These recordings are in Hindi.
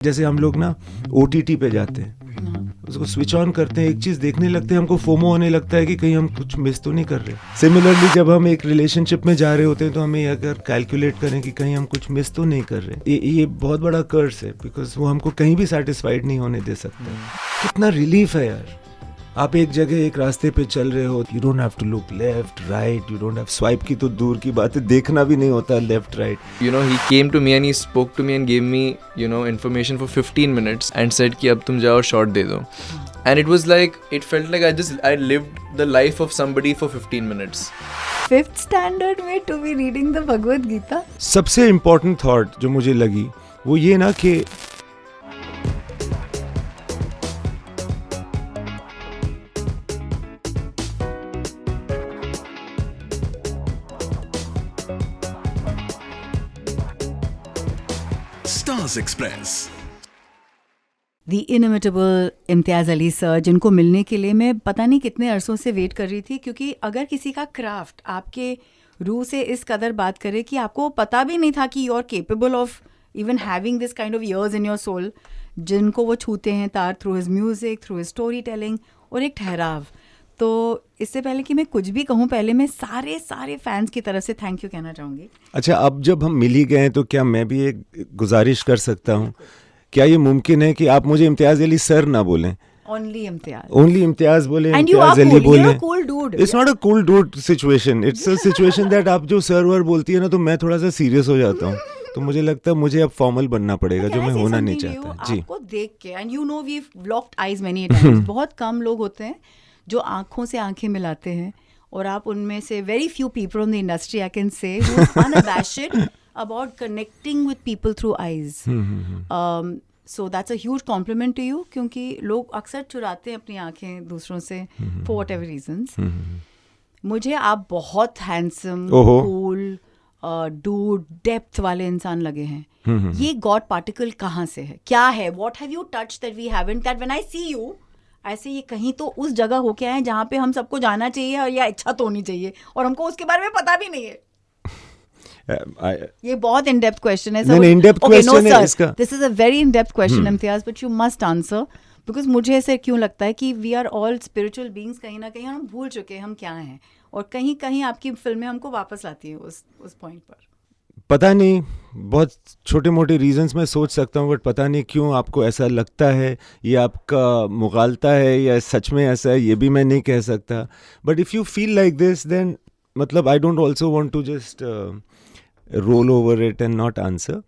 जैसे हम लोग ना OTT पे जाते हैं, उसको स्विच ऑन करते हैं, एक चीज देखने लगते हैं, हमको फोमो होने लगता है कि कहीं हम कुछ मिस तो नहीं कर रहे। सिमिलरली जब हम एक रिलेशनशिप में जा रहे होते हैं तो हमें अगर कैलकुलेट करें कि कहीं हम कुछ मिस तो नहीं कर रहे, ये बहुत बड़ा कर्स है, बिकॉज वो हमको कहीं भी सेटिस्फाइड नहीं होने दे सकता। कितना रिलीफ है यार, आप एक जगह एक रास्ते पे चल रहे हो, you don't have to look left right, you don't have swipe की तो दूर की बात है, देखना भी नहीं होता left right. You know, he came to me and he spoke to me and gave me, you know, information for 15 minutes and said कि अब तुम जाओ शॉट दे दो. And it was like, it felt like I lived the life of somebody for 15 minutes. 5th standard में to be reading the Bhagavad Gita. सबसे इम्पोर्टेंट थॉट जो मुझे लगी वो ये ना कि Stars Express. The inimitable Imtiaz Ali sir, जिनको मिलने के लिए मैं पता नहीं कितने अरसों से वेट कर रही थी, क्योंकि अगर किसी का क्राफ्ट आपके रूह से इस कदर बात करे कि आपको पता भी नहीं था कि you are capable of even having this kind of ears in your soul, जिनको वो छूते हैं तार through his music, through his story telling और एक ठहराव। तो इससे पहले कि मैं कुछ भी कहूँ, पहले मैं सारे फैंस की तरफ से थैंक यू कहना चाहूँगी। अच्छा, अब जब हम मिल ही गए तो क्या मैं भी एक गुजारिश कर सकता हूँ, क्या ये मुमकिन है कि आप मुझे इम्तियाज़ अली सर ना बोलें, ओनली इम्तियाज़ बोले, And you are Imtiaz Ali cool. You're बोले। a cool dude. It's not a cool dude situation, it's a situation that आप जो सर वर बोलती है ना तो मैं थोड़ा सा सीरियस हो जाता हूँ, तो मुझे लगता है मुझे अब फॉर्मल बनना पड़ेगा, जो मैं होना नहीं चाहता। जी, आपको देख के, and you know we locked eyes many times, बहुत कम लोग होते हैं जो आंखों से आंखें मिलाते हैं, और आप उनमें से very few people in the industry I can say who is unabashed about connecting with people through eyes. So that's a huge compliment to you, क्योंकि लोग अक्सर चुराते हैं अपनी आंखें दूसरों से फॉर वट एवर रीजंस। मुझे आप बहुत हैंडसम, कूल, डूड, डेप्थ वाले इंसान लगे हैं। ये गॉड पार्टिकल कहाँ से है, क्या है, what have you touch that we haven't, that when I see you ऐसे ये कहीं तो उस जगह होके आए जहाँ पे हम सबको जाना चाहिए, और या इच्छा तो होनी चाहिए, और हमको उसके बारे में पता भी नहीं है। ये बहुत इन डेप्थ क्वेश्चन है। नहीं, इन डेप्थ क्वेश्चन है इसका। This is a very in depth question Imtiaz, but you must answer, because मुझे ऐसे क्यों लगता है कि we are all spiritual beings, कहीं ना कहीं हम भूल चुके हैं हम क्या हैं, और कहीं कहीं आपकी फिल्में हमको वापस लाती है उस पॉइंट पर। पता नहीं, बहुत छोटे मोटे रीजंस मैं सोच सकता हूँ, बट पता नहीं क्यों आपको ऐसा लगता है, ये आपका मुगालता है या सच में ऐसा है, ये भी मैं नहीं कह सकता। But if you feel like this, then मतलब I don't also want to just roll over it and not answer.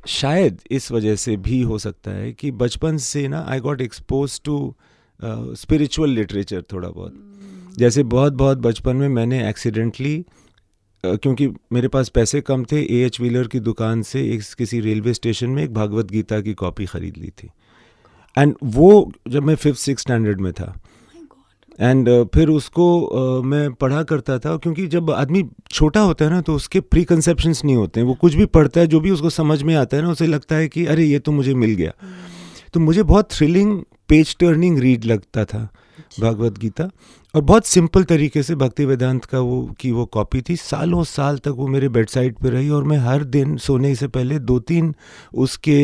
शायद इस वजह से भी हो सकता है कि बचपन से ना I got expose to spiritual literature थोड़ा बहुत। जैसे बहुत बचपन में मैंने एक्सीडेंटली, क्योंकि मेरे पास पैसे कम थे, A.H. व्हीलर की दुकान से किसी रेलवे स्टेशन में एक भागवत गीता की कॉपी ख़रीद ली थी। एंड वो जब मैं 5th-6th स्टैंडर्ड में था, एंड फिर उसको मैं पढ़ा करता था, क्योंकि जब आदमी छोटा होता है ना तो उसके प्री कंसेप्शंस नहीं होते हैं, वो कुछ भी पढ़ता है, जो भी उसको समझ में आता है ना, उसे लगता है कि अरे ये तो मुझे मिल गया। तो मुझे बहुत थ्रिलिंग, पेज टर्निंग रीड लगता था भागवत गीता, और बहुत सिंपल तरीके से भक्ति वेदांत का वो कॉपी थी। सालों साल तक वो मेरे बेड साइड पे रही, और मैं हर दिन सोने से पहले 2-3 उसके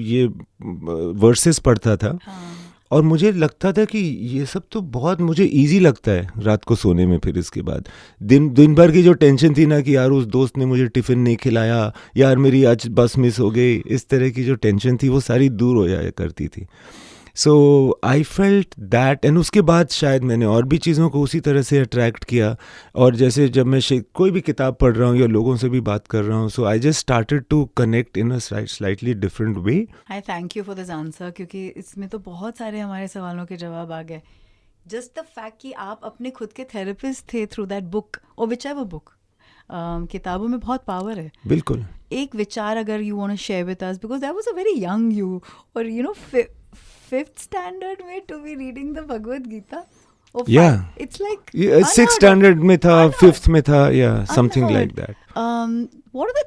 ये वर्सेस पढ़ता था। और मुझे लगता था कि ये सब तो बहुत मुझे इजी लगता है रात को सोने में। फिर इसके बाद दिन भर की जो टेंशन थी ना कि यार उस दोस्त ने मुझे टिफ़िन नहीं खिलाया, यार मेरी आज बस मिस हो गई, इस तरह की जो टेंशन थी वो सारी दूर हो जाया करती थी। सो आई फेल्ट दैट, एंड उसके बाद शायद मैंने और भी चीज़ों को उसी तरह से अट्रैक्ट किया। और जैसे जब मैं कोई भी किताब पढ़ रहा हूँ या लोगों से भी बात कर रहा हूँ, so I just started to connect in a slightly different way. I thank you for this answer, क्योंकि इसमें तो बहुत सारे हमारे सवालों के जवाब आ गए। जस्ट द फैक्ट कि आप अपने खुद के थेरेपिस्ट थे थ्रू दैट बुक, और विच एवर बुक। किताबों में बहुत पावर है। बिल्कुल। एक विचार अगर you want to share with us, because that was a very young you, और यू नो 5th standard में to be reading the Bhagavad Gita. Yeah, it's like 6th standard में था, 5th में था, yeah, something like that. What are the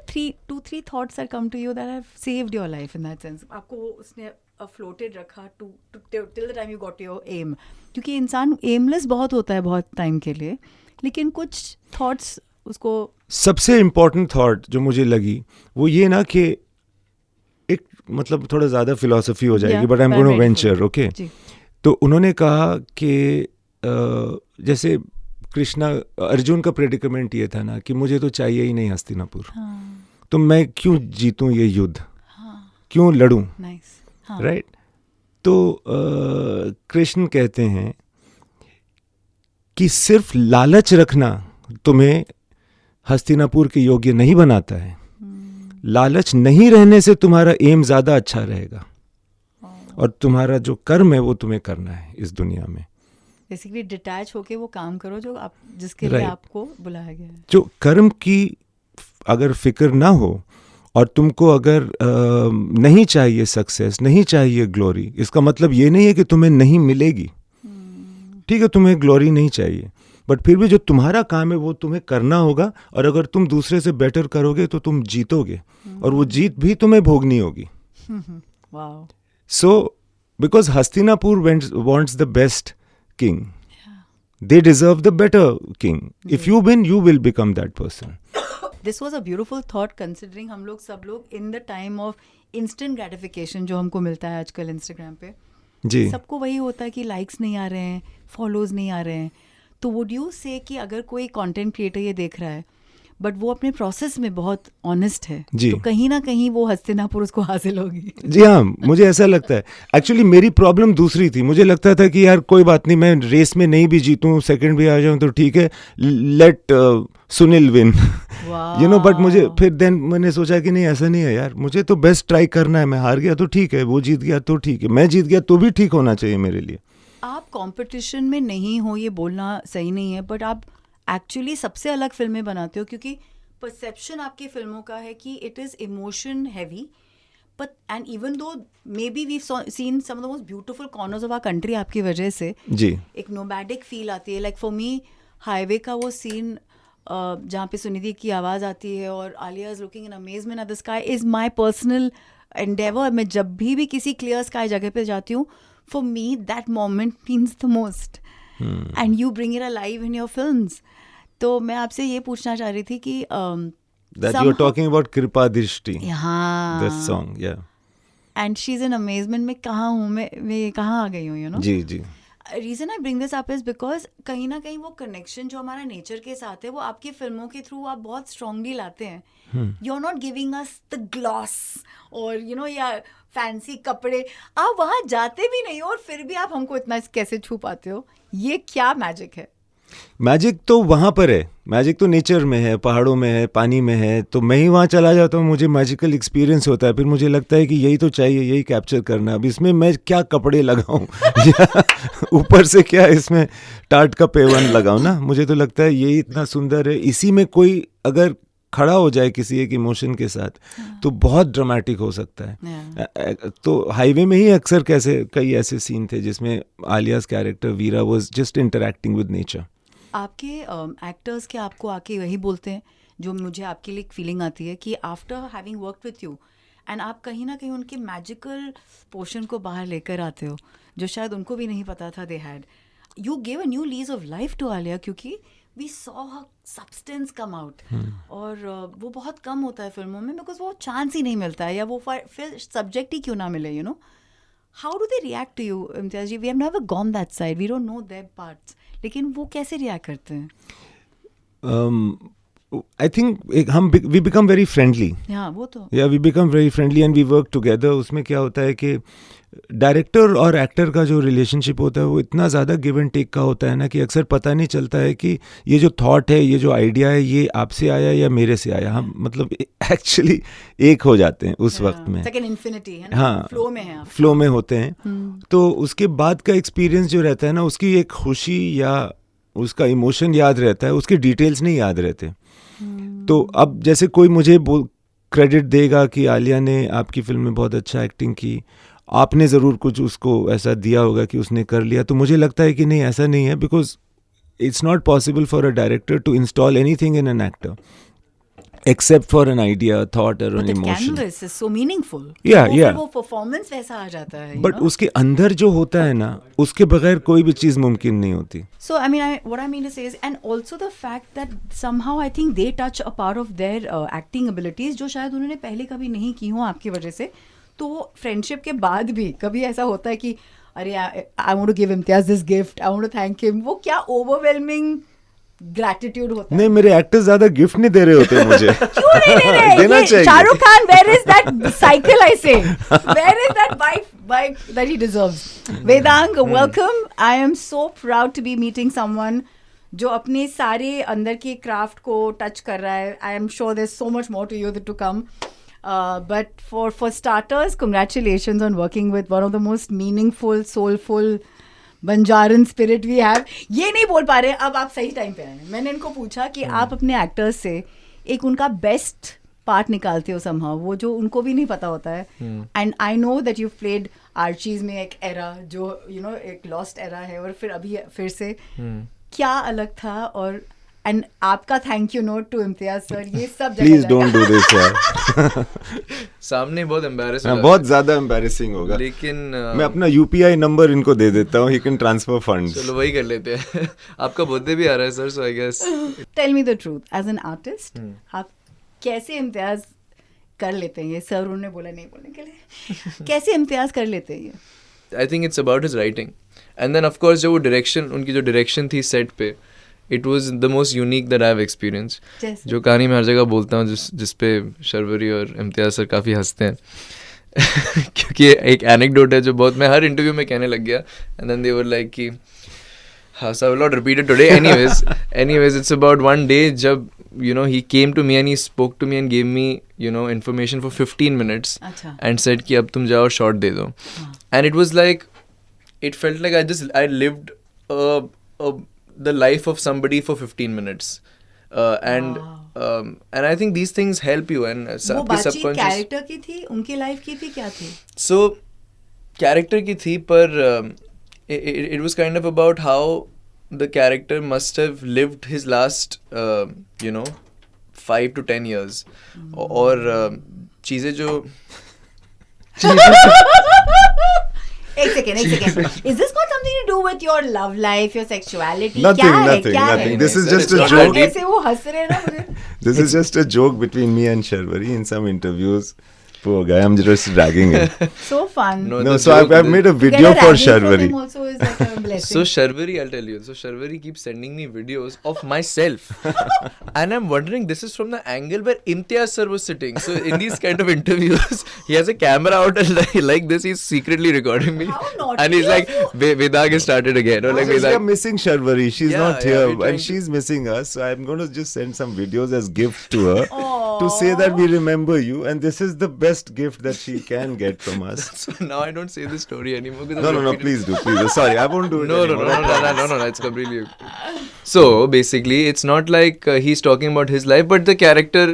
2-3 thoughts that come to you that have saved your life in that sense? आपको उसने floated रखा till the time you got your aim, क्योंकि इंसान aimless बहुत होता है बहुत टाइम के लिए, लेकिन कुछ thoughts उसको। सबसे इम्पोर्टेंट थॉट जो मुझे लगी वो ये ना कि मतलब थोड़ा ज़्यादा फिलॉसफी हो जाएगी, Yeah, but I am but I'm going to ready for venture, okay. जी. तो उन्होंने कहा कि जैसे कृष्णा, अर्जुन का प्रेडिकमेंट ये था ना कि मुझे तो चाहिए ही नहीं हस्तिनापुर, हाँ, तो मैं क्यों जीतूं ये युद्ध, हाँ, क्यों लड़ूं, nice. हाँ, राइट. तो कृष्ण कहते हैं कि सिर्फ लालच रखना तुम्हें हस्तिनापुर के योग्य नहीं बनाता है. लालच नहीं रहने से तुम्हारा एम ज़्यादा अच्छा रहेगा, और तुम्हारा जो कर्म है वो तुम्हें करना है इस दुनिया में. बेसिकली डिटैच होके वो काम करो जो आप जिसके लिए Right. आपको बुलाया गया है. जो कर्म की अगर फिक्र ना हो और तुमको अगर नहीं चाहिए सक्सेस, नहीं चाहिए ग्लोरी, इसका मतलब ये नहीं है कि तुम्हें नहीं मिलेगी. ठीक है, तुम्हें ग्लोरी नहीं चाहिए, बट फिर भी जो तुम्हारा काम है वो तुम्हें करना होगा, और अगर तुम दूसरे से बेटर करोगे तो तुम जीतोगे, और वो जीत भी तुम्हें भोगनी होगी. Wow. So, because Hastinapur wants the best king, they deserve the better king. If you win, you will become that person. This was a beautiful thought considering हम लोग in the time of instant gratification जो हमको मिलता है आजकल इंस्टाग्राम पे. जी. सबको वही होता है कि लाइक्स नहीं आ रहे हैं, फॉलोज नहीं आ रहे हैं. तो वुड यू से कि अगर कोई कंटेंट क्रिएटर ये देख रहा है बट वो अपने प्रोसेस में बहुत ऑनेस्ट है, जी. तो कहीं ना कहीं वो हस्तिनापुर उसको हासिल होगी. जी हाँ, मुझे ऐसा लगता है. एक्चुअली मेरी प्रॉब्लम दूसरी थी. मुझे लगता था कि यार कोई बात नहीं, मैं रेस में नहीं भी जीतूं, सेकंड भी आ जाऊं तो ठीक है, let Sunil win, you know. But मुझे फिर देन मैंने सोचा कि नहीं, ऐसा नहीं है यार, मुझे तो बेस्ट ट्राई करना है. मैं हार गया तो ठीक है, वो जीत गया तो ठीक है, मैं जीत गया तो भी ठीक होना चाहिए मेरे लिए. आप कंपटीशन में नहीं हो ये बोलना सही नहीं है, बट आप एक्चुअली सबसे अलग फिल्में बनाते हो, क्योंकि परसेप्शन आपकी फिल्मों का है कि it is emotion heavy, but and even though maybe we seen some of the most beautiful corners of our country आपकी वजह से. जी. एक नोमैडिक फील आती है. लाइक फॉर मी हाईवे का वो सीन जहाँ पे सुनिधि की आवाज़ आती है और Alia is looking in amazement at the sky is my personal Endeavour. मैं जब भी किसी क्लियर स्काई जगह पे जाती हूँ, for me that moment means the most, and you bring it alive in your films. तो मैं आपसे ये पूछना चाह रही थी कि That you are talking about Kripa Drishti, हाँ, this song, yeah. And she is in amazement में कहाँ हूँ मैं कहाँ आ गई हूँ, यू नो. जी जी. Reason I bring this up is because कहीं ना कहीं वो कनेक्शन जो हमारा नेचर के साथ है वो आपकी फिल्मों के थ्रू आप बहुत स्ट्रांगली लाते हैं. You are not giving us the gloss और यू नो या फैंसी कपड़े. आप वहाँ जाते भी नहीं हो और फिर भी आप हमको इतना कैसे छू पाते हो? ये क्या मैजिक है? मैजिक तो वहाँ पर है, मैजिक तो नेचर में है, पहाड़ों में है, पानी में है. तो मैं ही वहाँ चला जाता हूँ, मुझे मैजिकल एक्सपीरियंस होता है. फिर मुझे लगता है कि यही तो चाहिए, यही कैप्चर करना. अब इसमें मैं क्या कपड़े लगाऊं या ऊपर से क्या इसमें टाट का पेवन लगाऊं ना. मुझे तो लगता है यही इतना सुंदर है. इसी में कोई अगर खड़ा हो जाए किसी एक इमोशन के साथ तो बहुत ड्रामेटिक हो सकता है. तो हाईवे में ही अक्सर कई ऐसे सीन थे जिसमें Alia's character Veera was just interacting with nature. आपके एक्टर्स के आपको आके वही बोलते हैं जो मुझे आपके लिए एक फीलिंग आती है कि after having worked with you and आप कहीं ना कहीं उनके मैजिकल पोर्शन को बाहर लेकर आते हो जो शायद उनको भी नहीं पता था they had. You give a new lease of life to Alia, क्योंकि we saw her substance come out. और वो बहुत कम होता है फिल्मों में बिकॉज वो चांस ही नहीं मिलता है, या वो फिर सब्जेक्ट ही क्यों ना मिले, you know. How do they react to you Imtiaz ji? We have never gone that side, we don't know their parts, लेकिन वो कैसे रिएक्ट करते हैं? I think we become very friendly. हाँ, वो तो yeah we become very friendly and we work together. उसमें क्या होता है कि डायरेक्टर और एक्टर का जो रिलेशनशिप होता है वो इतना ज़्यादा गिव एंड टेक का होता है ना कि अक्सर पता नहीं चलता है कि ये जो थॉट है, ये जो आइडिया है, ये आपसे आया या मेरे से आया. हम मतलब एक्चुअली एक हो जाते हैं उस वक्त में. सेकंड इन्फिनिटी है ना. हाँ, फ्लो में है आप. फ्लो में होते हैं. तो उसके बाद का एक्सपीरियंस जो रहता है ना, उसकी एक खुशी या उसका इमोशन याद रहता है, उसके डिटेल्स नहीं याद रहते. तो अब जैसे कोई मुझे क्रेडिट देगा कि आलिया ने आपकी फिल्म में बहुत अच्छा एक्टिंग की, आपने ज़रूर कुछ उसको ऐसा दिया होगा कि उसने कर लिया, तो मुझे लगता है कि नहीं, ऐसा नहीं है. Because it's not possible for a director to install anything in an actor except for an idea, a thought or an But the emotion. canvas is so meaningful. Yeah, yeah. वो performance वैसा आ जाता है. But उसके अंदर जो होता है ना, उसके बगैर कोई भी चीज़ मुमकिन नहीं होती. So I mean, what I mean to say is, and also the fact that somehow I think they touch a part of their acting abilities जो शायद उन्होंने पहले कभी नहीं की हो आपकी वजह से. तो फ्रेंडशिप के बाद भी कभी ऐसा होता है कि अरे I want to give Imtiaz this gift, I want to thank him, वो क्या ओवरवेलमिंग ग्रैटिट्यूड होता है? नहीं, मेरे एक्टर्स ज्यादा गिफ्ट नहीं दे रहे होते मुझे। क्यों नहीं दे रहे? देना ये चाहिए। Shahrukh Khan, where is that cycle? I say, where is that bike that he deserves? Vedang, welcome. I am so proud to be meeting someone जो अपने सारे अंदर के क्राफ्ट को टच कर रहा है. I am sure there's so much more to you to come. But for starters, congratulations on working with one of the most meaningful, soulful banjaran spirit we have. ये नहीं बोल पा रहे, अब आप सही टाइम पे आए हैं. मैंने इनको पूछा कि आप अपने एक्टर्स से एक उनका बेस्ट पार्ट निकालते हो समहाउ, वो जो उनको भी नहीं पता होता है. And I know that you played Archies में एक एरा जो एक लॉस्ट एरा है, और फिर अभी फिर से क्या अलग था. और एंड आपका thank you note to Imtiaz sir, ये सब जगह प्लीज डोंट डू दिस यार. सामने बहुत एम्बैरेस हो बहुत ज्यादा एम्बैरेसिंग होगा. लेकिन मैं अपना यूपीआई नंबर इनको दे देता हूँ, ही कैन ट्रांसफर फंड्स. चलो वही कर लेते हैं. आपका बर्थडे भी आ रहा है sir, so I guess tell me the truth, as an artist आप कैसे इम्तियाज कर लेते हैं? ये सर उन्होंने बोला नहीं बोलने के लिए. कैसे इम्तियाज कर लेते हैं ये? I think it's about his writing. And then of course जो वो डायरेक्शन, उनकी जो डायरेक्शन थी सेट पे, it was the most unique that I have experience. जो कहानी मैं हर जगह बोलता हूँ, जिस पे शर्वरी और इम्तियाज सर काफ़ी हंसते हैं. क्योंकि एक एनेक्डोट है जो बहुत मैं हर इंटरव्यू में कहने लग गया. And then they were like कि हाँ, so I will not repeat it today. Anyways, it's about one day जब he came to me and he spoke to me and gave me information for 15 minutes and said कि अब तुम जाओ शॉट दे दो. And it was like, it felt like I lived the life of somebody for 15 minutes. And I think these things help you. And वो बातचीत कैरेक्टर की थी, उनकी लाइफ की थी, क्या थी? So कैरेक्टर की थी, पर it was kind of about how the character must have lived his last 5 to 10 years. और चीज़ें जो एक second. Is this got something to do with your love life, your sexuality? Nothing. This is just a joke. ऐसे वो हंस रहे हैं ना मुझे. This is just a joke between me and Sharwari in some interviews. Poor guy, I'm just dragging him. So fun. No, so I've made a video for Sharwari. Also is like a blessing. So Sharwari, I'll tell you. So Sharwari keeps sending me videos of myself, and I'm wondering, this is from the angle where Imtiaz sir was sitting. So in these kind of interviews, he has a camera out and like this, he's secretly recording me. How naughty and he's like, Vedang has started again. Or like We are Vedang. missing Sharwari. She's Yeah, not yeah, here, we're trying and she's missing us. So I'm going to just send some videos as gifts to her to say that we remember you, and this is the best gift that she can get from us. So now I don't say this story anymore. because No, I'm no, repeating- please do. Sorry, I won't do it No, anymore. it's completely. So basically, it's not like he's talking about his life, but the character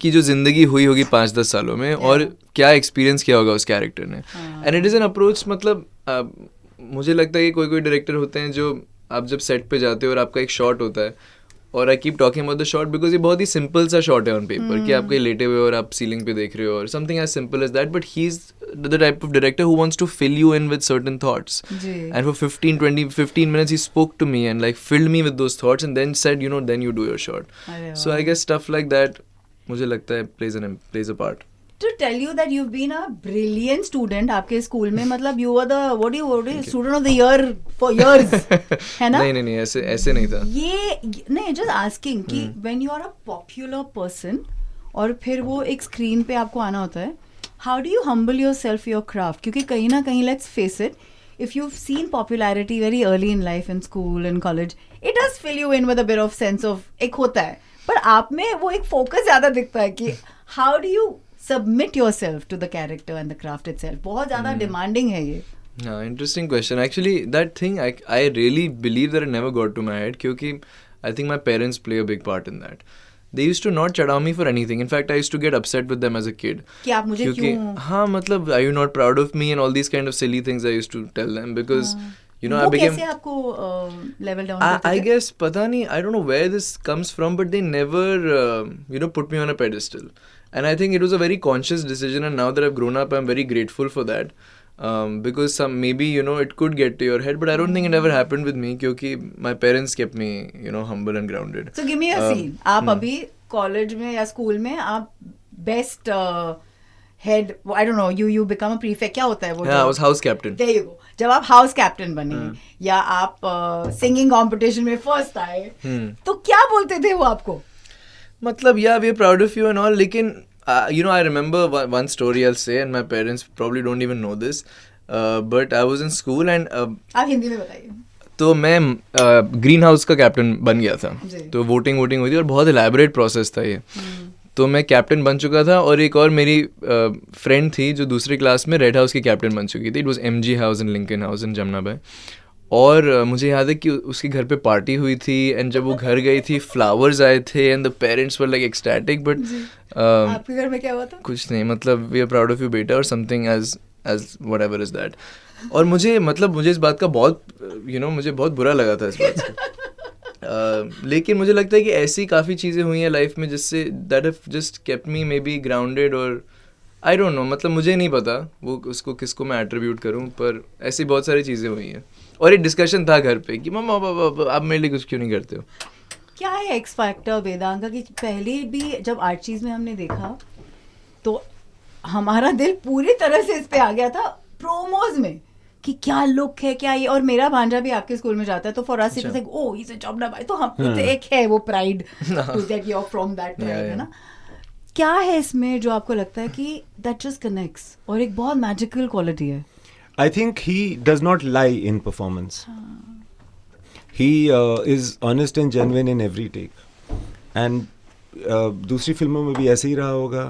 की जो जिंदगी हुई होगी 5-10 सालों में, और क्या एक्सपीरियंस किया होगा उस कैरेक्टर ने. And it is an approach. मतलब मुझे लगता है कि कोई डायरेक्टर होते हैं जो आप जब सेट पे जाते हो और आपका एक शॉट होता है, और I keep talking about the shot because ये बहुत ही सिंपल सा शॉट है ऑन पेपर कि आप कहीं लेटे हुए और आप सीलिंग पे देख रहे हो, और something as simple as that, but he is the type of director who wants to fill you in with certain thoughts. And for 15 minutes he spoke to me and like filled me with those thoughts and then said, then you do your shot. So I guess stuff like that मुझे लगता है plays a part. To tell you that you've been a brilliant student आपके स्कूल में, मतलब you were the what do you student of the year for years, है ना? नहीं ऐसे नहीं था. ये नहीं, just asking कि when you are a popular person और फिर वो एक स्क्रीन पे आपको आना होता है, how do you humble yourself for your craft? क्योंकि कहीं ना कहीं let's face it, if you've seen popularity very early in life, in school and college, it does fill you in with a bit of sense of एक होता है, पर आप में वो एक फोकस ज़्यादा दिखता है कि how do you submit yourself to the character and the craft itself. बहुत ज़्यादा demanding है ये. Yeah, interesting question. Actually, that thing I really believe that it never got to my head क्योंकि I think my parents play a big part in that. They used to not चढ़ाओ me for anything. In fact, I used to get upset with them as a kid. कि आप मुझे क्यों? हाँ, मतलब are you not proud of me and all these kind of silly things I used to tell them because I became. कैसे आपको level down I करते थे? guess पता नहीं, I don't know where this comes from, but they never put me on a pedestal. And I think it was a very conscious decision, and now that I've grown up, I'm very grateful for that. Because maybe it could get to your head, but I don't think it ever happened with me क्योंकि my parents kept me humble and grounded. So give me a scene. आप अभी कॉलेज में या स्कूल में आप best head, I don't know, you become a prefect, क्या होता है वो? I was house captain. There you go. जब आप हाउस कैप्टन बने या आप सिंगिंग कंपटीशन में फर्स्ट आए, तो क्या बोलते थे वो आपको? मतलब yeah, we're proud of you and all, लेकिन you know, I remember one story I'll say, and my parents probably don't even know this, but I was in school and आप हिंदी में बताइए. तो मैं ग्रीन हाउस का कैप्टन बन गया था. तो वोटिंग हुई थी और बहुत एलैबोरेट प्रोसेस था ये. तो मैं कैप्टन बन चुका था और एक और मेरी फ्रेंड थी जो दूसरी क्लास में रेड हाउस की कैप्टन बन चुकी थी. It was MG house in Lincoln house in Jamuna भाई. और मुझे याद है कि उसके घर पे पार्टी हुई थी एंड जब वो घर गई थी फ्लावर्स आए थे and the parents were like ecstatic. But आपके घर में क्या हुआ था? कुछ नहीं, मतलब we are proud of you बेटा और something as whatever is that. और मुझे इस बात का बहुत मुझे बहुत बुरा लगा था इस बात से. लेकिन मुझे लगता है कि ऐसी काफ़ी चीज़ें हुई हैं लाइफ में जिससे that have just kept me may be grounded, और आई डोंट नो, मतलब मुझे नहीं पता वो उसको किसको मैं एट्रीब्यूट करूं, पर ऐसी बहुत सारी चीज़ें हुई हैं. और एक डिस्कशन था घर पे कि मम्मा पापा आप मेरे लिए कुछ क्यों नहीं करते हो. क्या है एक्स फैक्टर वेदांग का कि पहले भी जब आर्चीज में हमने देखा तो हमारा दिल पूरी तरह से इस पे आ गया था प्रोमोज में कि क्या लुक है, क्या ये. और मेरा भांजा भी आपके स्कूल में जाता है, तो for us it was like oh he is a Jamuna भाई. तो हम तो एक है वो pride to that you are from that tribe, है ना. क्या है इसमें जो आपको लगता है कि दैट जस्ट कनेक्ट्स और एक बहुत मैजिकल क्वालिटी है? I think he does not lie in performance. He is honest and genuine in every take. And दूसरी फिल्मों में भी ऐसे ही रहा होगा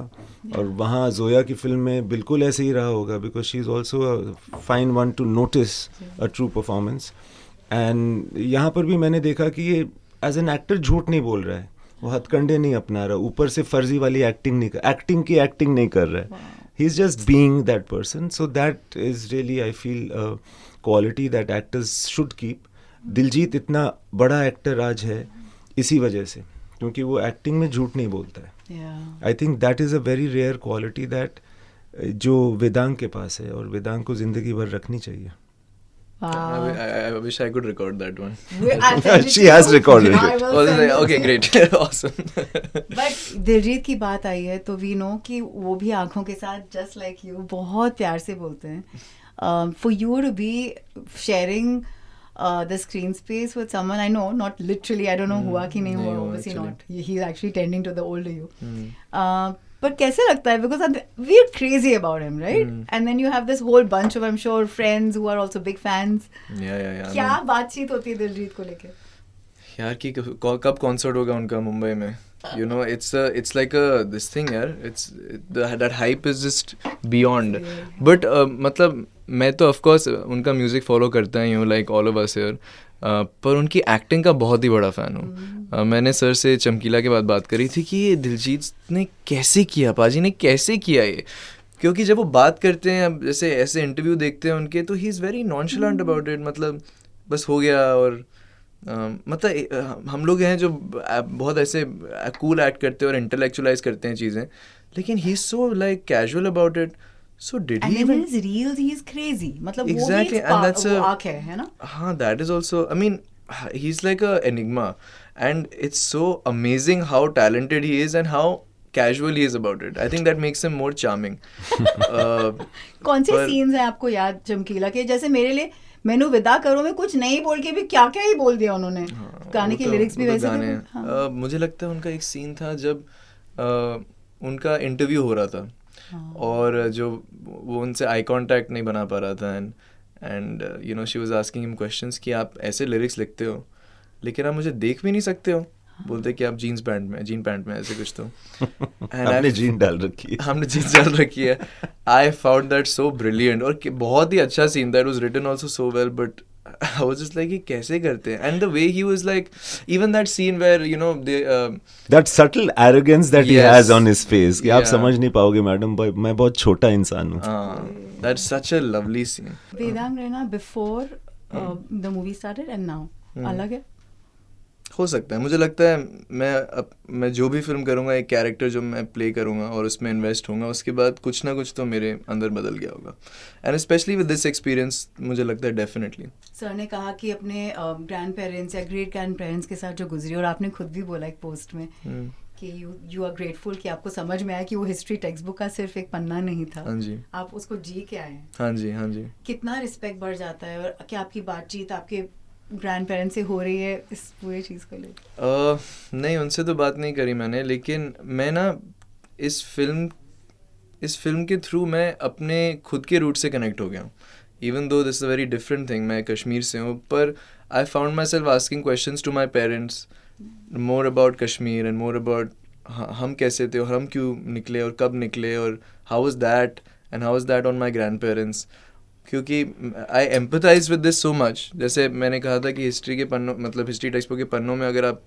और वहाँ जोया की फिल्म में बिल्कुल ऐसे ही रहा होगा, because she is also a fine one to notice a true performance. And यहाँ पर भी मैंने देखा कि ये as an actor झूठ नहीं बोल रहा है, वो हथकंडे नहीं अपना रहा, ऊपर से फर्जी वाली एक्टिंग नहीं कर रहा है. He's just being that person. So that is really, I feel, a quality that actors should keep. Diljit इतना बड़ा एक्टर आज है इसी वजह से, क्योंकि वो एक्टिंग में झूठ नहीं बोलता है. I think that is a very rare quality that जो वेदांग के पास है, और वेदांग को जिंदगी भर रखनी चाहिए. I wish I could record that one. She has recorded it. Okay, great. Awesome. But Diljit की बात आई है तो वी नो कि वो भी आंखों के साथ जस्ट लाइक यू बहुत प्यार से बोलते हैं. For you to be sharing the screen space with someone, I know not literally, I don't know हुआ कि नहीं हुआ, obviously not. He's actually tending to the older you. But कैसे लगता है, because we're crazy about him, right? And then you have this whole bunch of, I'm sure, friends who are also big fans. Yeah. क्या बातचीत होती है दिलजीत को लेके? यार कि कब कॉन्सर्ट होगा उनका मुंबई में? You know, it's like this thing यार. That hype is just beyond. But मतलब मैं तो of course उनका म्यूजिक फॉलो करता ही हूँ, like all of us here. पर उनकी एक्टिंग का बहुत ही बड़ा फ़ैन हूँ. मैंने सर से चमकीला के बाद बात करी थी कि ये दिलजीत ने कैसे किया, पाजी ने कैसे किया ये. क्योंकि जब वो बात करते हैं, अब जैसे ऐसे इंटरव्यू देखते हैं उनके, तो he is very nonchalant about it. मतलब बस हो गया. और मतलब हम लोग हैं जो बहुत ऐसे कूल एक्ट करते हैं और इंटेलेक्चुअलाइज करते हैं चीज़ें, लेकिन he is so like casual about it. So did he even? And in his reels, he's crazy. मतलब exactly, वो and that's वो आँख है ना? हाँ, that is also. I mean, he's like a enigma, and it's so amazing how talented he is and how casual he is about it. I think that makes him more charming. कौन से scenes हैं आपको याद चमकीला के? जैसे मेरे लिए मैनू विदा करो में कुछ नहीं बोल के भी क्या क्या ही बोल दिया उन्होंने. गाने के लिरिक्स भी वैसे थे. मुझे लगता है उनका एक सीन था जब उनका इंटरव्यू हो रहा था. और जो वो उनसे आई कांटेक्ट नहीं बना पा रहा था, and you no she was asking him questions कि आप ऐसे लिरिक्स लिखते हो लेकिन आप मुझे देख भी नहीं सकते हो. बोलते कि आप जीन पैंट में ऐसे कुछ. तो हमने जीन डाल रखी है. I found that so brilliant और बहुत ही अच्छा scene. That was written also so well, but I was just like, कैसे करते हैं? And the way he was like, even that scene where, you know, they... that subtle arrogance that he has on his face, कि आप समझ नहीं पाओगे मैडम, मैं बहुत छोटा इंसान हूँ. That's such a lovely scene. Vedang रहना before the movie started and now अलग है? हो सकता है. मुझे लगता है मैं जो भी फिल्म करूँगा, एक कैरेक्टर जो मैं प्ले करूँगा और उसमें इन्वेस्ट होऊंगा, उसके बाद कुछ ना कुछ तो मेरे अंदर बदल गया होगा. And specially with this experience मुझे लगता है डेफिनेटली. सर ने कहा कि अपने ग्रैंड पेरेंट्स या ग्रेट ग्रैंड पेरेंट्स के साथ जो गुजरी, और आपने खुद भी बोला एक पोस्ट में कि यू आर ग्रेटफुल कि आपको समझ में आया कि वो हिस्ट्री टेक्स्ट बुक का सिर्फ एक पन्ना नहीं था, हाँ जी, आप उसको जी के आए हैं. हाँ जी, हाँ जी. कितना रिस्पेक्ट बढ़ जाता है. और क्या आपकी बातचीत आपके ग्रैंड पेरेंट्स से हो रही है इस पूरी चीज़ को लेकर? नहीं, उनसे तो बात नहीं करी मैंने, लेकिन मैं ना इस फिल्म के थ्रू मैं अपने खुद के रूट से कनेक्ट हो गया हूँ. Even though this is a very different thing, मैं कश्मीर से हूँ, पर I found myself asking questions to my parents more about Kashmir and more about हम कैसे थे और हम क्यों निकले और कब निकले और how was that on my grandparents. क्योंकि I empathise with this so much. जैसे मैंने कहा था कि हिस्ट्री के पन्नों, मतलब हिस्ट्री टेक्स्ट बुक के पन्नों में अगर आप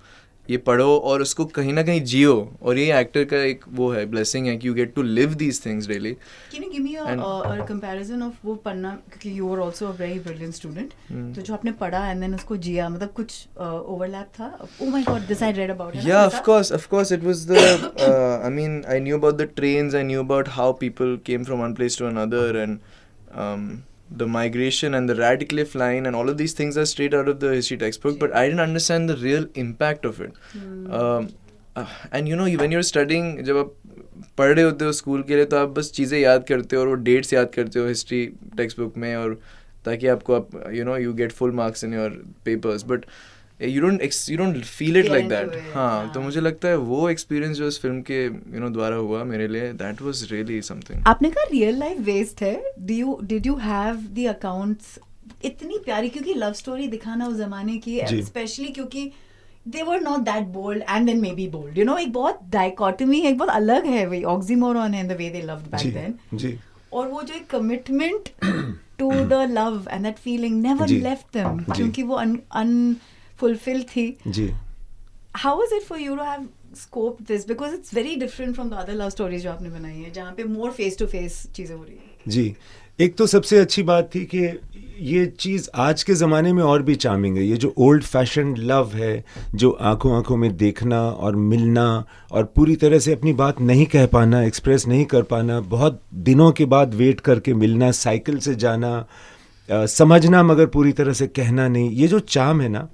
ये पढ़ो और उसको कहीं ना कहीं जियो, और ये एक्टर का एक वो है, ब्लेसिंग है कि you get to live these things daily. Can you give me a comparison of वो पढ़ना, क्योंकि you were also a very brilliant student, तो जो आपने पढ़ा and then उसको जिया, मतलब कुछ overlap था? Oh my God, this I read about. Yeah, of course, it was the. I mean, I knew about the trains. I knew about how people came from one place to another, and the migration and the Radcliffe line and all of these things are straight out of the history textbook. But I didn't understand the real impact of it. And you know, when you're studying, जब आप पढ़ रहे होते हो स्कूल के लिए, तो आप बस चीज़ें याद करते हो और डेट्स याद करते हो हिस्ट्री टेक्स्ट बुक में, और ताकि आपको आप you get full marks in your papers. But you don't feel it like that. हाँ, तो मुझे लगता है वो एक्सपीरियंस जो इस फिल्म के द्वारा हुआ मेरे लिए, that was really something. आपने कहा रियल लाइफ बेस्ड है. Did you have the accounts? इतनी प्यारी, क्योंकि लव स्टोरी दिखाना उस जमाने की, स्पेशली क्योंकि they were not that bold and then maybe bold. एक बहुत डाइकोटमी है, एक बहुत अलग है, वही ऑक्सीमोरॉन है in the way they loved back then. जी. और वो जो एक commitment to the love and that feeling never left them, क्योंकि वो unfulfilled थी. जी. How was it for you to have scoped this? Because it's very different from the other love stories जो आपने बनाई है, जहाँ पे more face to face चीज़ें हो रही है. जी. एक तो सबसे अच्छी बात थी कि ये चीज़ आज के ज़माने में और भी चार्मिंग है. ये जो ओल्ड फैशन लव है, जो आंखों आंखों में देखना और मिलना और पूरी तरह से अपनी बात नहीं कह पाना, एक्सप्रेस नहीं कर पाना, बहुत दिनों के बाद वेट करके मिलना, साइकिल से जाना, समझना मगर पूरी तरह से कहना नहीं, ये जो चार्म है ना,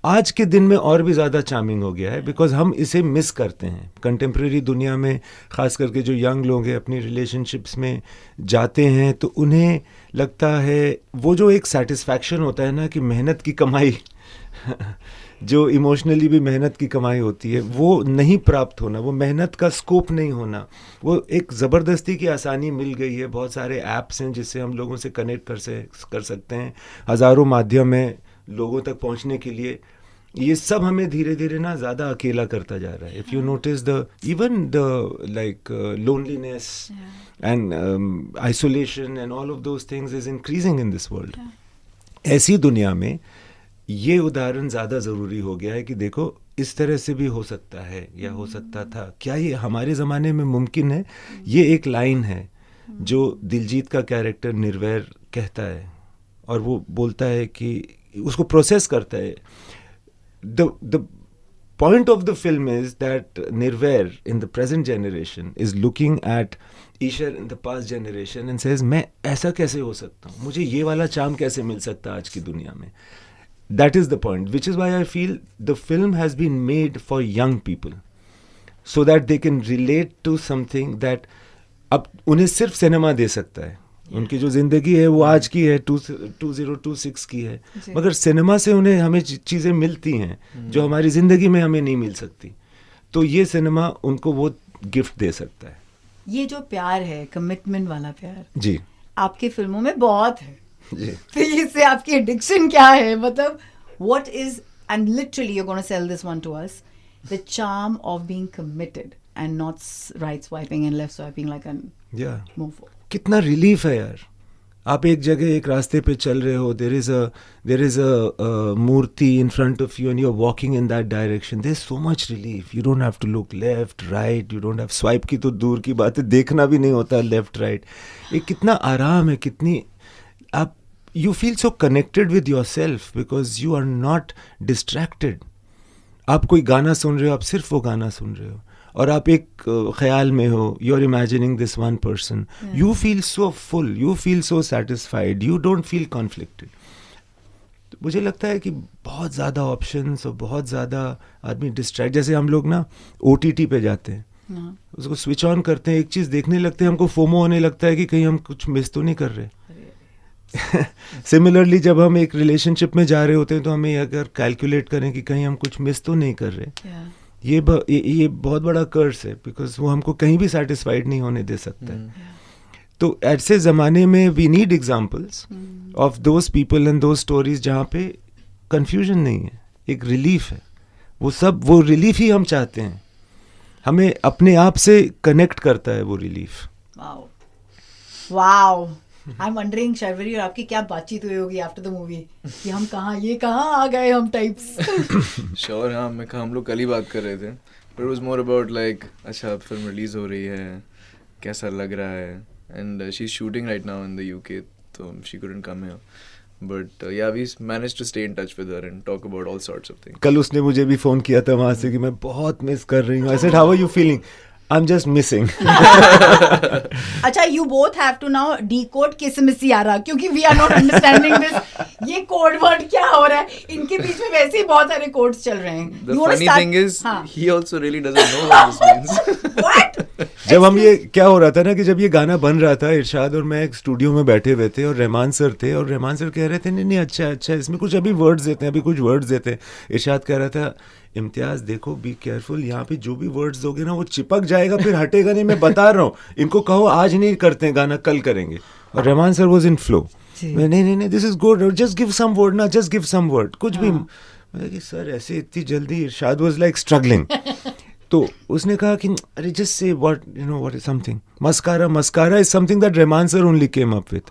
आज के दिन में और भी ज़्यादा चार्मिंग हो गया है. बिकॉज हम इसे मिस करते हैं कंटेम्प्रेरी दुनिया में. ख़ास करके जो यंग लोग हैं अपनी रिलेशनशिप्स में जाते हैं तो उन्हें लगता है वो जो एक सेटिस्फैक्शन होता है ना कि मेहनत की कमाई जो इमोशनली भी मेहनत की कमाई होती है, वो नहीं प्राप्त होना, वो मेहनत का स्कोप नहीं होना, वो एक ज़बरदस्ती की आसानी मिल गई है. बहुत सारे ऐप्स हैं जिससे हम लोगों से कनेक्ट कर सकते हैं, हज़ारों माध्यम हैं लोगों तक पहुंचने के लिए. ये सब हमें धीरे धीरे ना ज़्यादा अकेला करता जा रहा है. If you notice even the like loneliness and isolation and all of those things is increasing in this world. ऐसी दुनिया में ये उदाहरण ज़्यादा ज़रूरी हो गया है कि देखो इस तरह से भी हो सकता है या हो सकता था. क्या ये हमारे ज़माने में मुमकिन है? ये एक लाइन है जो दिलजीत का कैरेक्टर निर्वैर कहता है, और वो बोलता है कि उसको प्रोसेस करता है. The point of the film is that Nirvair in the present generation is looking at Ishar in the past generation and says, मैं ऐसा कैसे हो सकता हूँ, मुझे ये वाला चार्म कैसे मिल सकता है आज की दुनिया में. That is the point, which is why I feel the film has been made for young people so that they can relate to something that अब उन्हें सिर्फ सिनेमा दे सकता है. उनकी जो ज़िंदगी है वो आज की है, 2026 की है, मगर सिनेमा से उन्हें हमें चीज़ें मिलती हैं जो हमारी ज़िंदगी में हमें नहीं मिल सकती. तो ये सिनेमा उनको वो गिफ्ट दे सकता है. ये जो प्यार है, कमिटमेंट वाला प्यार, जी, आपके फिल्मों में बहुत है. जी. तो इससे आपकी एडिक्शन क्या है? मतलब what is, and literally you're going to sell this one to us, the charm of being committed and not right swiping and left swiping like a mofo. कितना रिलीफ है यार. आप एक जगह एक रास्ते पे चल रहे हो, there is a murti in front of you and you are walking in that direction. There is so much relief. You don't have to look left right, you don't have swipe की तो दूर की बात है, देखना भी नहीं होता लेफ्ट राइट. ये कितना आराम है, कितनी आप you feel so connected with yourself because you are not distracted. आप कोई गाना सुन रहे हो, आप सिर्फ वो गाना सुन रहे हो, और आप एक ख्याल में हो, you are imagining this one person. You feel so full, you feel so satisfied, you don't feel conflicted. मुझे लगता है कि बहुत ज़्यादा ऑप्शंस और बहुत ज़्यादा आदमी डिस्ट्रैक्ट, जैसे हम लोग ना OTT पे जाते हैं, हाँ, उसको स्विच ऑन करते हैं, एक चीज़ देखने लगते हैं, हमको फोमो होने लगता है कि कहीं हम कुछ मिस तो नहीं कर रहे. सिमिलरली जब हम एक रिलेशनशिप में जा रहे होते हैं तो हमें अगर कैलकुलेट करें कि कहीं हम कुछ मिस तो नहीं कर रहे, yeah. ये बहुत बड़ा कर्स है, बिकॉज वो हमको कहीं भी सेटिस्फाइड नहीं होने दे सकता है. तो ऐसे ज़माने में we need examples of those people and those stories जहाँ पे कन्फ्यूजन नहीं है, एक रिलीफ है. वो रिलीफ ही हम चाहते हैं. हमें अपने आप से कनेक्ट करता है वो relief. Wow wow. I am wondering Sharvari और आपकी क्या बातचीत हुई होगी आफ्टर द मूवी कि हम कहाँ आ गए हम टाइप्स. श्योर. हाँ, हम लोग कल ही बात कर रहे थे, but it was more about like अच्छा फिल्म रिलीज हो रही है, कैसा लग रहा है, and she is shooting right now in the UK, तो she couldn't come here, but yeah we managed to stay in touch with her and talk about all sorts of things. कल उसने मुझे भी फ़ोन किया था वहाँ से कि मैं बहुत मिस कर रही हूँ. I said how are you feeling? I am just missing. अच्छा, you both have to now decode किसमिसी आ रहा, क्योंकि we are not understanding this. ये कोड वर्ड क्या हो रहा है? इनके बीच में वैसे ही बहुत सारे कोड्स चल रहे हैं. The funny thing is, he also really doesn't know what this means. What? जब हम ये क्या हो रहा था ना कि जब ये गाना बन रहा था, इरशाद और मैं एक स्टूडियो में बैठे हुए थे और रहमान सर थे, और रहमान सर कह रहे थे नहीं अच्छा इसमें कुछ अभी वर्ड्स देते हैं. इरशाद कह रहा था इम्तियाज देखो बी केयरफुल, यहाँ पे जो भी वर्ड्स दोगे ना वो चिपक जाएगा, फिर हटेगा नहीं. मैं बता रहा हूँ, इनको कहो आज नहीं करते हैं गाना, कल करेंगे. और Rahman sir was in flow. नहीं this is good, just give some word ना, जस्ट गिव सम वर्ड, कुछ भी. मैं कि सर ऐसे इतनी जल्दी? Irshad was like struggling. तो उसने कहा कि अरे just say what is something. Mascara is something that Rahman sir only came up with.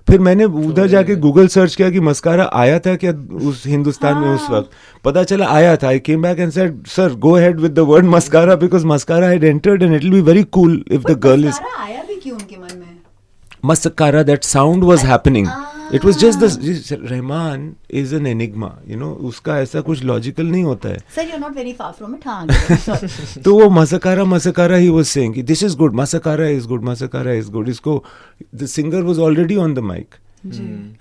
फिर मैंने उधर जाके गूगल सर्च किया कि मस्कारा आया था क्या उस हिंदुस्तान में उस वक्त. पता चला आया था. I came back and said sir go ahead with the word mascara because mascara had entered and it will be very cool if the girl is. आया भी क्यों उनके मन में? Mascara, that sound was happening. It was just Rahman is an enigma, उसका ऐसा कुछ लॉजिकल नहीं होता है. Sir, you're not very far from it. हाँ, sorry. तो वो Mascara he was saying कि this is good, Mascara is good. इसको the singer was already on the mic.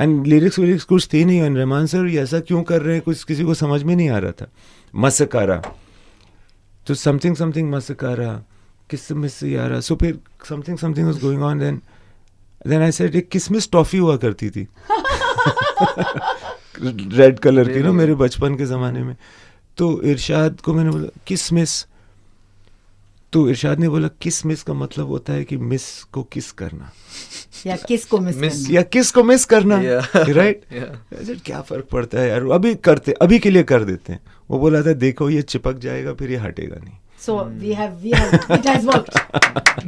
And lyrics कुछ थे नहीं, और रहमान सर ऐसा क्यों कर रहे हैं कुछ किसी को समझ में नहीं आ रहा था. Mascara, तो something Mascara, किसमिस यारा. So फिर something was going on. Then I said एक किसमिस टॉफी हुआ करती थी रेड कलर की ना मेरे बचपन के ज़माने में. तो इरशाद को मैंने बोला किसमिस, तो इरशाद ने बोला किसमिस का मतलब होता है कि मिस को किस करना या किस को मिस करना. राइट. क्या फ़र्क पड़ता है यार, अभी के लिए कर देते हैं. वो बोला था देखो ये चिपक जाएगा फिर ये हटेगा नहीं. So it has worked.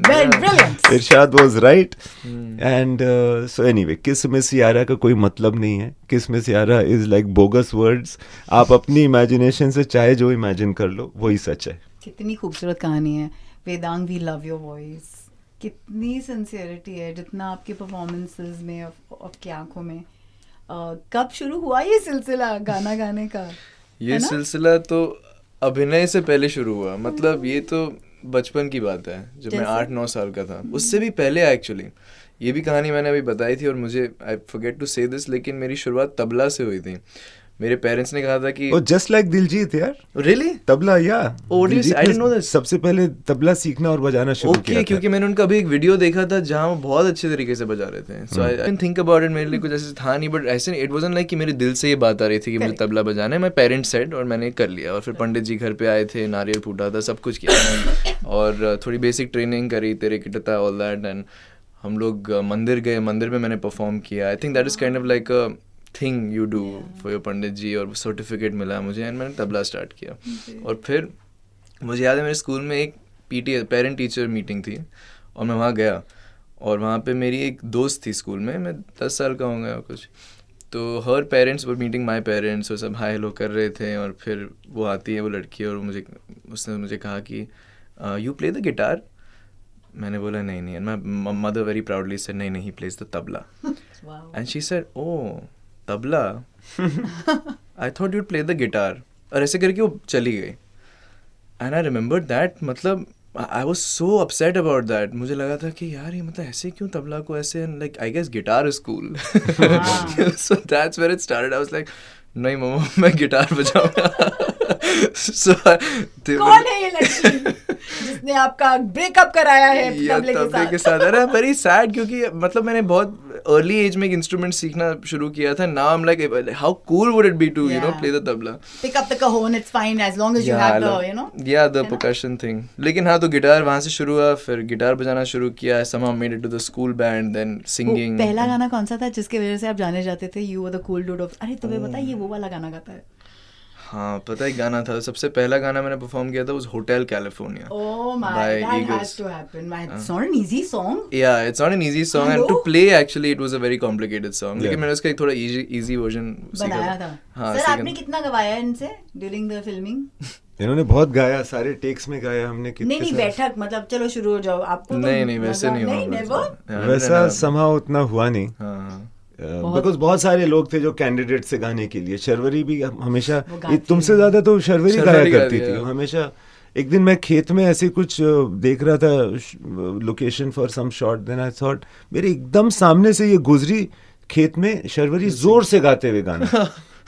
Very brilliant. Irshad was right. And so anyway, किसमिस यारा का कोई मतलब नहीं है. किसमिस यारा is like bogus words. आप अपनी imagination से चाहे जो imagine कर लो वही सच है. कितनी खूबसूरत कहानी है. Vedang, we love your voice. कितनी sincerity है जितना आपके performances में आपकी आंखों में. कब शुरू हुआ ये सिलसिला गाना गाने का? ये सिलसिला तो अभिनय से पहले शुरू हुआ. मतलब ये तो बचपन की बात है, जब मैं 8-9 साल का था. उससे भी पहले एक्चुअली ये भी कहानी मैंने अभी बताई थी, और मुझे आई फॉरगेट टू से दिस, लेकिन मेरी शुरुआत तबला से हुई थी. मेरे पेरेंट्स ने कहा था कि जस्ट लाइक दिलजीत यार. रियली? तबला या आई डिडंट नो दिस. सबसे पहले तबला सीखना और बजाना शुरू किया था. क्योंकि मैंने उनका अभी एक वीडियो देखा था जहाँ वो बहुत अच्छे तरीके से बजा रहे थे. So I didn't think about it. मेरे लिए कुछ ऐसे था नहीं, बट ऐसे इट वाजंट लाइक कि मेरे दिल से ये बात आ रही थी कि मुझे तबला बजाना है. माय पेरेंट्स सेड, और मैंने कर लिया. और फिर पंडित जी घर पे आए थे, नारियल फूटा था, सब कुछ किया, और थोड़ी बेसिक ट्रेनिंग करी, तेरे किटता ऑल दैट. एंड हम लोग मंदिर गए, मंदिर में मैंने परफॉर्म किया. I think that is kind of like a thing you do for your pandit ji, और सर्टिफिकेट मिला मुझे, एंड मैंने तबला स्टार्ट किया. और फिर मुझे याद है मेरे स्कूल में एक पेरेंट टीचर मीटिंग थी, और मैं वहाँ गया, और वहाँ पे मेरी एक दोस्त थी स्कूल में, मैं 10 साल का हो गया कुछ. तो her parents were meeting my parents, और सब हाय हेलो कर रहे थे. और फिर वो आती है वो लड़की, और उसने मुझे कहा कि यू प्ले द गिटार. मैंने बोला नहीं. And my mother very proudly said नहीं he plays the tabla. And she said oh tabla, I thought you'd play the guitar. और ऐसे करके वो चली गई. एंड आई रिमेंबर दैट, मतलब I was so upset about that. मुझे लगा था कि यार ये मतलब ऐसे क्यों तबला को ऐसे, like I guess guitar is cool. So that's where it started. I was like नहीं मम्मा मैं गिटार बजाऊंगा. So कौन है ये लड़की जिसने आपका ब्रेकअप कराया है तबले के साथ? अरे वेरी सैड, क्योंकि मतलब मैंने बहुत अर्ली एज में एक इंस्ट्रूमेंट सीखना शुरू किया था. Now I am like how cool would it be to you know play the tabla. Pick up the cajon, it's fine as long as you have the, you know. Yeah, the percussion thing. लेकिन हाँ, तो गिटार वहाँ से शुरू हुआ, फिर गिटार बजाना शुरू किया. Somehow made it to the school band, then singing. पहला गाना कौन सा था जिसके वजह से आप जाने जाते थे? You were the cool dude of. अरे तुम्हें पता है ये वो वाला गाना गाता है. हाँ पता है गाना था. सबसे पहला गाना मैंने परफॉर्म किया था was Hotel California. Oh my, that Eagles. has to happen. It's not an easy song. Yeah, it's not an easy song. Hello? And to play actually it was a very complicated song. Yeah. लेकिन मैंने उसका एक थोड़ा easy version बनाया था. हाँ, सर आपने कितना गवाया इनसे during the filming? इन्होंने बहुत गाया, सारे टेक्स में गाया हमने. कितने नहीं बैठक मतलब चलो शुरू हो जाओ. आपको तो नहीं वैसे नहीं हुआ. never. वैसा somehow उतना हुआ नहीं. हाँ. बिकॉज बहुत सारे लोग थे जो कैंडिडेट से गाने के लिए. शर्वरी भी हमेशा गाती तुमसे ज्यादा तो शर्वरी गाया करती गाती थी हमेशा. एक दिन मैं खेत में ऐसे कुछ देख रहा था location for some shot, then I thought मेरे एकदम सामने से ये गुजरी खेत में शर्वरी जोर से गाते हुए गाना.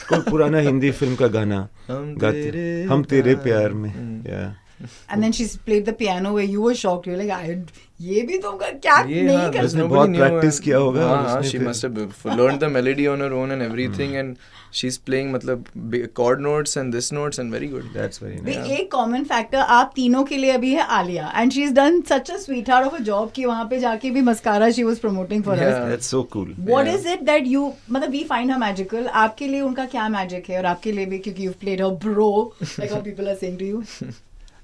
कोई पुराना हिंदी फिल्म का गाना गाते, हम तेरे प्यार में. And then she's played the piano where you were shocked. You're like, ये भी तुम क्या नहीं कर उसने बहुत प्रैक्टिस किया होगा. हाँ, she must have learned the melody on her own and everything, and she's playing मतलब chord notes and this notes and very good. That's very nice. एक कॉमन फैक्टर आप तीनों के लिए अभी है Alia, and she's done such a sweetheart of a job कि वहाँ पे जाके भी mascara she was promoting for us. That's so cool. What is it that you मतलब we find her magical? आपके लिए उनका क्या मैजिक है? और आपके लिए भी क्योंकि you've played her bro, like how people are saying to you.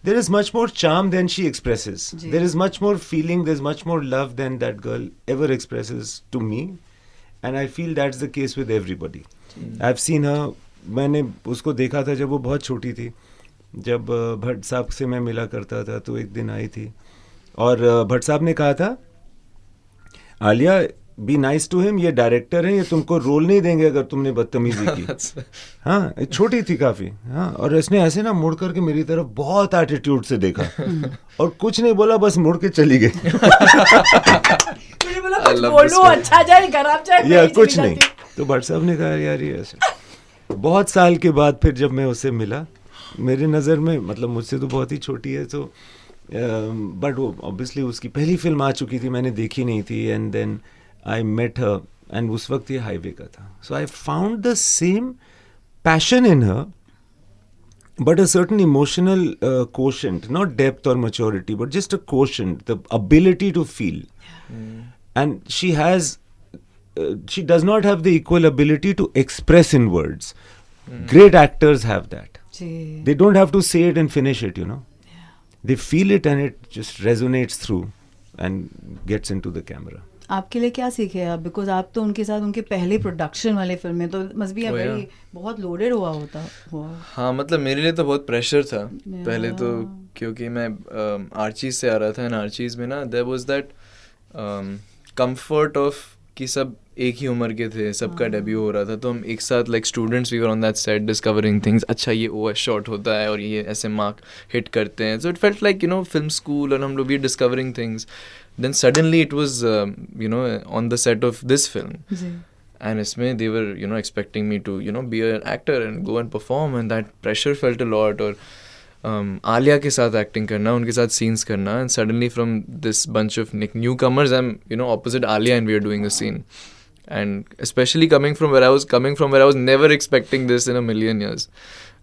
There is much more charm than she expresses. Ji. There is much more feeling, there's much more love than that girl ever expresses to me. And I feel that's the case with everybody. I've seen her, मैंने उसको देखा था जब वो बहुत छोटी थी. जब भट्ट साहब से मैं मिला करता था तो एक दिन आई थी और भट्ट साहब ने कहा था, Alia be nice to him, ये डायरेक्टर है, ये तुमको रोल नहीं देंगे अगर तुमने बदतमीजी की. हाँ छोटी थी काफी. हाँ और इसने ऐसे ना मुड़ करके मेरी तरफ बहुत एटीट्यूड से देखा और कुछ नहीं बोला, बस मुड़ के चली गई. बोलो अच्छा जाए खराब जाए या कुछ नहीं. तो भट्ट साहब ने कहा यार ये ऐसे. बहुत साल के बाद फिर जब मैं उससे मिला, मेरे नज़र में मतलब मुझसे तो बहुत ही छोटी है तो बट वो ऑब्वियसली उसकी पहली फिल्म आ चुकी थी, मैंने देखी नहीं थी. And then I met her and उस वक्त ये हाईवे का था. So I found the same passion in her but a certain emotional quotient, not depth or maturity, but just a quotient, the ability to feel. And she has she does not have the equal ability to express in words. Great actors have that. They don't have to say it and finish it, you know. They feel it and it just resonates through and gets into the camera. आपके लिए क्या सीखे आप? बिकॉज आप तो उनके साथ उनके पहले प्रोडक्शन वाले फिल्म में तो मस्ट बी वेरी बहुत लोडेड हुआ. हाँ मतलब मेरे लिए तो बहुत प्रेशर था पहले तो, क्योंकि मैं आर्चीज से आ रहा था. एंड आर्चीज में ना there was that comfort of कि सब एक ही उम्र के थे, सबका डेब्यू हो रहा था, तो हम एक साथ like students we were on that set discovering things. अच्छा ये ओवर शॉट होता है और ये ऐसे मार्क हिट करते हैं. So it felt like you know film school और हम लोग we discovering things. Then suddenly it was, on the set of this film. And इसमें they were, expecting me to, be an actor and go and perform, and that pressure felt a lot. और आलिया के साथ acting करना, उनके साथ scenes करना, and suddenly from this bunch of newcomers, I'm, opposite Alia and we are doing a scene. And especially coming from where I was never expecting this in a million years.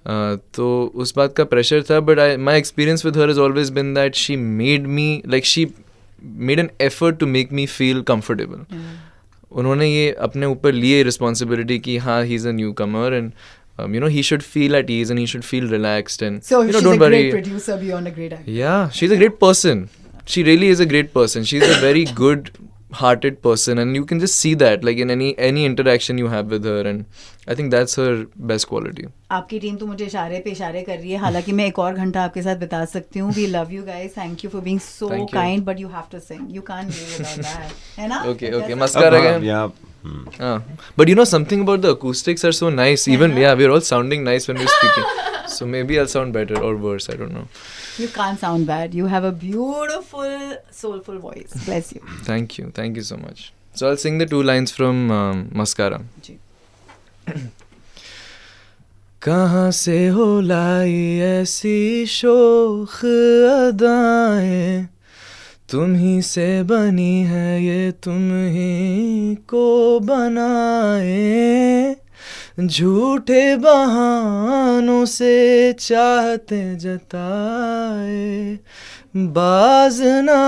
तो उस बात का pressure था, but my experience with her has always been that she made me, like she made an effort to make me feel comfortable. उन्होंने ये अपने ऊपर लिए रिस्पॉन्सिबिलिटी कि हाँ he is a newcomer and he should feel at ease and he should feel relaxed and so she's don't a worry. Great producer beyond a great actor. Yeah, she's a great person. She really is a great person. She's a very good hearted person and you can just see that like in any interaction you have with her, and I think that's her best quality. आपकी टीम तो मुझे इशारे पे इशारे कर रही है, हालांकि मैं एक और घंटा आपके साथ बिता सकती हूँ. We love you guys. Thank you for being so kind, but you have to sing. You can't do without that. है ना? Okay. Mascara again. Yeah. But something about the acoustics are so nice. Even we're all sounding nice when we're speaking. So maybe I'll sound better or worse. I don't know. You can't sound bad. You have a beautiful, soulful voice. Bless you. Thank you so much. So I'll sing the 2 lines from Mascara. जी. कहाँ से हो लाई ऐसी शोख अदाएं, तुम ही से बनी है ये तुम ही को बनाए, झूठे बहानों से चाहते जताए, बाज ना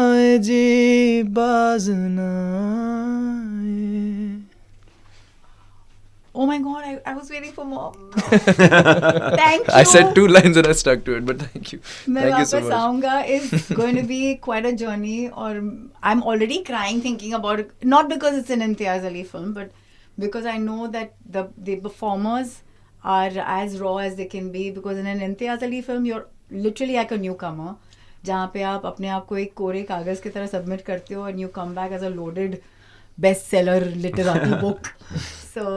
आए जी बाज ना आए. Oh my god, I was waiting for more. Thank you. I said 2 lines and I stuck to it, but thank you. मैं Thank you so वापस much. आऊँगा. It's going to be quite a journey, और I'm already crying thinking about it. Not because it's an Imtiaz Ali film, but because I know that the performers are as raw as they can be. Because in an Imtiaz Ali film, you're literally like a newcomer, जहाँ पे आप अपने आप को एक कोरे कागज की तरह सबमिट करते हो, and you come back as a loaded bestseller literati book. So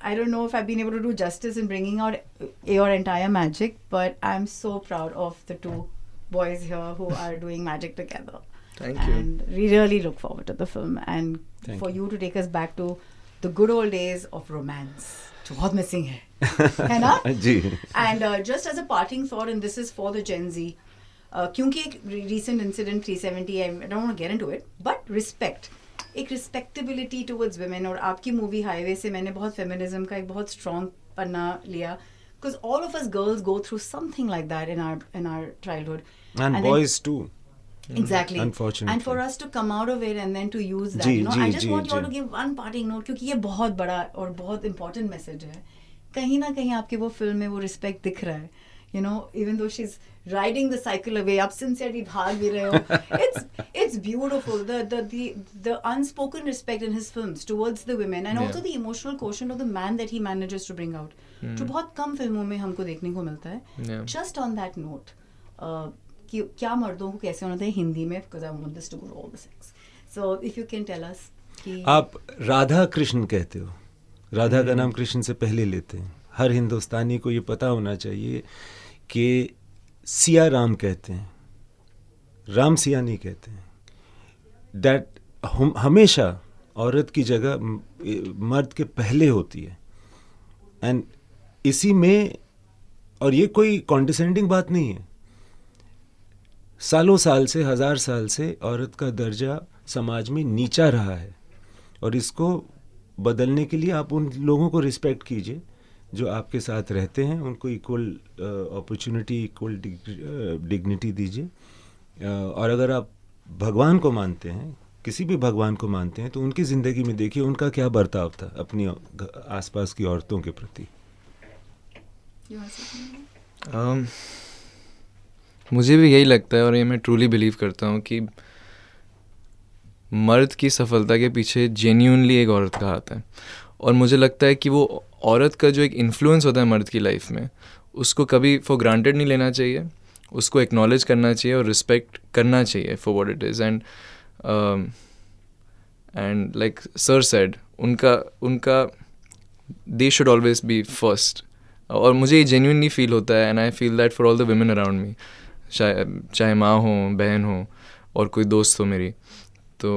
I don't know if I've been able to do justice in bringing out your entire magic, but I'm so proud of the two boys here who are doing magic together. Thank you. And we really look forward to the film, and Thank for you. you to take us back to the good old days of romance. जो बहुत missing है ना? जी. And just as a parting thought, and this is for the Gen Z, क्योंकि एक recent incident 370, I don't want to get into it, but respect, एक रिस्पेक्टेबिलिटी टुवर्ड्स वुमेन. और आपकी मूवी हाईवे से मैंने बहुत फेमिनिज्म का एक बहुत स्ट्रॉन्ग पन्ना लिया, because all of us girls go through something like that in our childhood, And boys too. exactly, Unfortunately. and for us to come out of it and then to use that, जी, you know, जी, I just जी, want you all जी. to give one parting note, क्योंकि ये बहुत बड़ा और बहुत important message है. कहीं ना कहीं आपके वो फिल्म में वो रिस्पेक्ट दिख रहा है, you know, even though she's riding the cycle away, आप sincerely भाग भी रहे हो. It's beautiful, the unspoken respect in his films towards the women, and also the emotional quotient of the man that he manages to bring out, जो बहुत कम फिल्मों में हमको देखने को मिलता है. Yeah. Just on that note, कि क्या मर्दों को कैसे होना चाहिए हिंदी में, because I want this to go to all the sex. So if you can tell us कि आप राधा कृष्ण कहते हो, राधा का नाम कृष्ण से पहले लेते हैं. हर हिंदुस्तानी को ये पता होना चाहिए कि सिया राम कहते हैं, राम सिया नहीं कहते हैं. दैट हमेशा औरत की जगह मर्द के पहले होती है. एंड इसी में, और ये कोई कॉन्डिसेंडिंग बात नहीं है, सालों साल से, 1000 साल से औरत का दर्जा समाज में नीचा रहा है, और इसको बदलने के लिए आप उन लोगों को रिस्पेक्ट कीजिए जो आपके साथ रहते हैं, उनको इक्वल अपॉर्चुनिटी, इक्वल डिग्निटी दीजिए. और अगर आप भगवान को मानते हैं, किसी भी भगवान को मानते हैं, तो उनकी ज़िंदगी में देखिए उनका क्या बर्ताव था अपनी आसपास की औरतों के प्रति. मुझे भी यही लगता है, और ये मैं ट्रूली बिलीव करता हूँ कि मर्द की सफलता के पीछे जेन्यूनली एक औरत का हाथ है. और मुझे लगता है कि वो औरत का जो एक इन्फ्लुएंस होता है मर्द की लाइफ में, उसको कभी फॉर ग्रांटेड नहीं लेना चाहिए, उसको एक्नॉलेज करना चाहिए और रिस्पेक्ट करना चाहिए for what it is. And like sir said, उनका they should always be first. और मुझे ये जेन्युइनली फील होता है, and I feel that for all the women around me, चाहे माँ हो, बहन हो, और कोई दोस्त हो मेरी. तो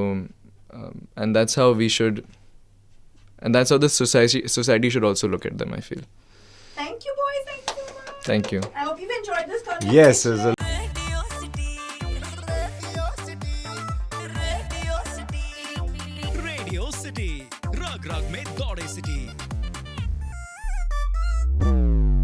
and that's how we should, and that's how the society should also look at them, I feel. Thank you, boys. Thank you so much. Thank you. I hope you've enjoyed this conversation. Yes,